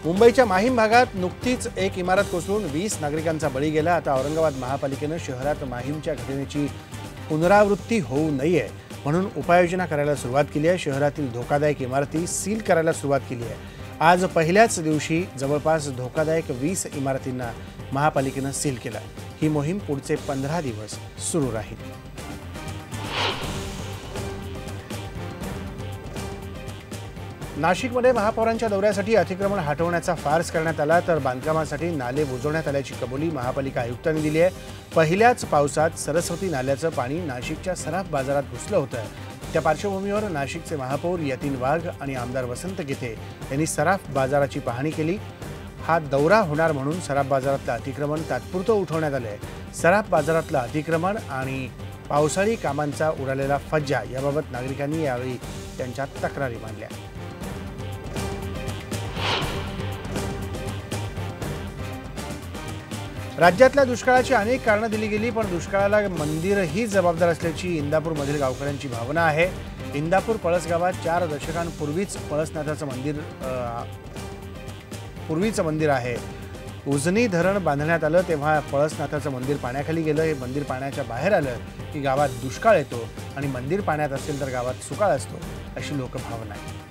मुंबईच्या माहीम भागात नुकतीच एक इमारत कोसळून 20 नागरिकांचा बळी गेला। आता औरंगाबाद महापालिकेने शहरात माहीमच्या घटनेची पुनरावृत्ती होऊ नये म्हणून उपाययोजना करायला सुरुवात केली आहे। शहरातील धोकादायक इमारती सील करायला सुरुवात केली आहे। आज पहिल्याच दिवशी जवळपास धोकादायक 20 इमारतींना महापालिकेने सील केलं। ही मोहीम पुढचे 15 दिवस सुरू राहील। नाशिकमध्ये महापौरांच्या दौऱ्यासाठी अतिक्रमण हटवण्याचा फार्स करण्यात आला, तर बांधकामासाठी नाले बुजवण्यात आल्याची कबुली महापालिका आयुक्तांनी दिली आहे। पहिल्याच पावसात सरस्वती नाल्याचं पाणी नाशिकच्या सराफ बाजारात घुसलं होतं। त्या पार्श्वभूमीवर नाशिकचे महापौर यतीन वाघ आणि आमदार वसंत गीते यांनी सराफ बाजाराची पाहणी केली। हा दौरा होणार म्हणून सराफ बाजारातलं अतिक्रमण तात्पुरतं उठवण्यात आलं आहे। सराफ बाजारातलं अतिक्रमण आणि पावसाळी कामांचा उडालेला फज्जा याबाबत नागरिकांनी यावेळी त्यांच्या तक्रारी मांडल्या। राज्यातल्या दुष्काळाची अनेक कारणं दिली गेली, पण दुष्काळाला मंदिरही जबाबदार असल्याची इंदापूरमधील गावकऱ्यांची भावना आहे। इंदापूर पळस गावात 4 दशकांपूर्वीच पळसनाथाचं मंदिर आहे। उजनी धरण बांधण्यात आलं तेव्हा पळसनाथाचं मंदिर पाण्याखाली गेलं। हे मंदिर पाण्याच्या बाहेर आलं की गावात दुष्काळ येतो आणि मंदिर पाण्यात असेल तर गावात सुकाळ असतो, अशी लोकभावना आहे।